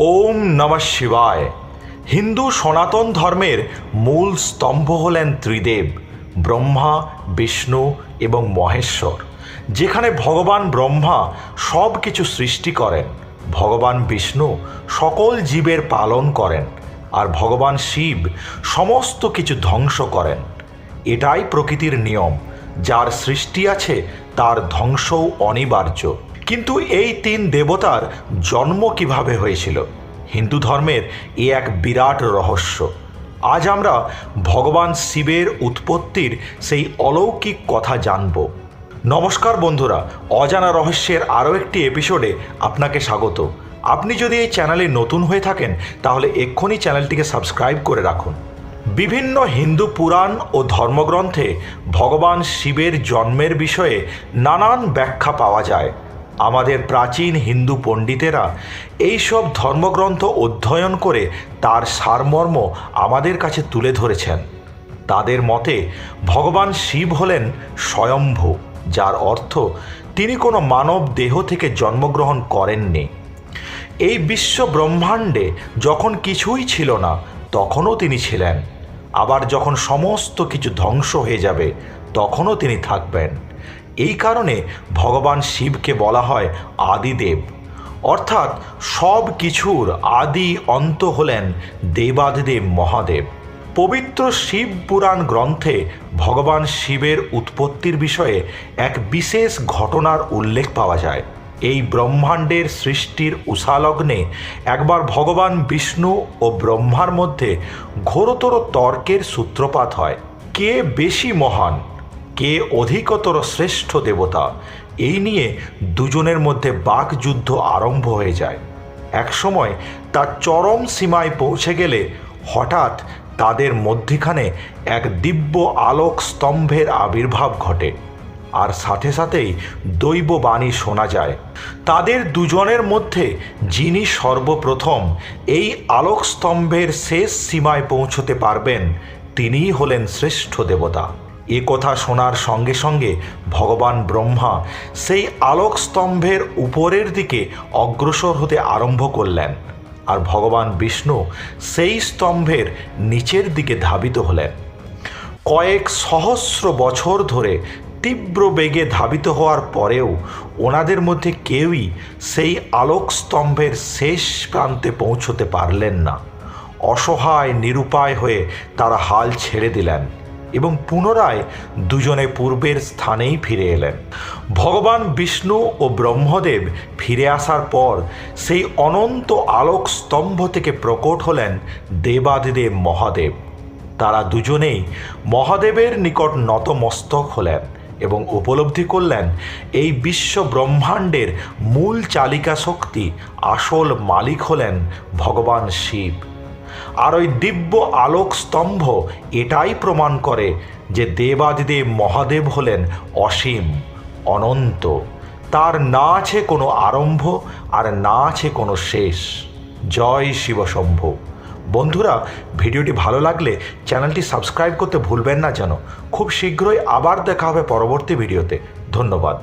ওম নমঃ শিবায়। হিন্দু সনাতন ধর্মের মূল স্তম্ভ হলেন ত্রিদেব, ব্রহ্মা, বিষ্ণু এবং মহেশ্বর। যেখানে ভগবান ব্রহ্মা সব কিছু সৃষ্টি করেন, ভগবান বিষ্ণু সকল জীবের পালন করেন, আর ভগবান শিব সমস্ত কিছু ধ্বংস করেন। এটাই প্রকৃতির নিয়ম। যার সৃষ্টি আছে তার ধ্বংসও অনিবার্য। কিন্তু এই তিন দেবতার জন্ম কিভাবে হয়েছিল? হিন্দু ধর্মের এ এক বিরাট রহস্য। আজ আমরা ভগবান শিবের উৎপত্তির সেই অলৌকিক কথা জানব। নমস্কার বন্ধুরা, অজানা রহস্যের আরও একটি এপিসোডে আপনাকে স্বাগত। আপনি যদি এই চ্যানেলে নতুন হয়ে থাকেন তাহলে এক্ষুনি চ্যানেলটিকে সাবস্ক্রাইব করে রাখুন। বিভিন্ন হিন্দু পুরাণ ও ধর্মগ্রন্থে ভগবান শিবের জন্মের বিষয়ে নানান ব্যাখ্যা পাওয়া যায়। আমাদের প্রাচীন হিন্দু পণ্ডিতেরা এইসব ধর্মগ্রন্থ অধ্যয়ন করে তার সারমর্ম আমাদের কাছে তুলে ধরেছেন। তাদের মতে ভগবান শিব হলেন স্বয়ম্ভু, যার অর্থ তিনি কোনো মানব দেহ থেকে জন্মগ্রহণ করেননি। এই বিশ্ব ব্রহ্মাণ্ডে যখন কিছুই ছিল না তখনও তিনি ছিলেন, আবার যখন সমস্ত কিছু ধ্বংস হয়ে যাবে তখনও তিনি থাকবেন। এই কারণে ভগবান শিবকে বলা হয় আদিদেব, অর্থাৎ সব কিছুর আদি অন্ত হলেন দেবাদিদেব মহাদেব। পবিত্র শিব পুরাণ গ্রন্থে ভগবান শিবের উৎপত্তির বিষয়ে এক বিশেষ ঘটনার উল্লেখ পাওয়া যায়। এই ব্রহ্মাণ্ডের সৃষ্টির উষালগ্নে একবার ভগবান বিষ্ণু ও ব্রহ্মার মধ্যে ঘোরতর তর্কের সূত্রপাত হয়। কে বেশি মহান, কে অধিকতর শ্রেষ্ঠ দেবতা, এই নিয়ে দুজনের মধ্যে বাকযুদ্ধ আরম্ভ হয়ে যায়। একসময় তার চরম সীমায় পৌঁছে গেলে হঠাৎ তাদের মধ্যখানে এক দিব্য আলোক স্তম্ভের আবির্ভাব ঘটে, আর সাথে সাথেই দৈব বাণী শোনা যায়। তাদের দুজনের মধ্যে যিনি সর্বপ্রথম এই আলোক স্তম্ভের শেষ সীমায় পৌঁছতে পারবেন তিনিই হলেন শ্রেষ্ঠ দেবতা। এ কথা শোনার সঙ্গে সঙ্গে ভগবান ব্রহ্মা সেই আলোক স্তম্ভের উপরের দিকে অগ্রসর হতে আরম্ভ করলেন, আর ভগবান বিষ্ণু সেই স্তম্ভের নিচের দিকে ধাবিত হলেন। কয়েক সহস্র বছর ধরে তীব্র বেগে ধাবিত হওয়ার পরেও ওনাদের মধ্যে কেউই সেই আলোক স্তম্ভের শেষ প্রান্তে পৌঁছতে পারলেন না। অসহায় নিরুপায় হয়ে তারা হাল ছেড়ে দিলেন এবং পুনরায় দুজনে পূর্বের স্থানেই ফিরে এলেন। ভগবান বিষ্ণু ও ব্রহ্মদেব ফিরে আসার পর সেই অনন্ত আলোক স্তম্ভ থেকে প্রকট হলেন দেবাদিদেব মহাদেব। তারা দুজনেই মহাদেবের নিকট নতমস্তক হলেন এবং উপলব্ধি করলেন এই বিশ্ব ব্রহ্মাণ্ডের মূল চালিকা শক্তি, আসল মালিক হলেন ভগবান শিব। আর ওই দিব্য আলোক স্তম্ভ এটাই প্রমাণ করে যে দেবাদিদেব মহাদেব হলেন অসীম, অনন্ত। তার না আছে কোনো আরম্ভ আর না আছে কোনো শেষ। জয় শিবশম্ভু। বন্ধুরা, ভিডিওটি ভালো লাগলে চ্যানেলটি সাবস্ক্রাইব করতে ভুলবেন না যেন। খুব শীঘ্রই আবার দেখা হবে পরবর্তী ভিডিওতে। ধন্যবাদ।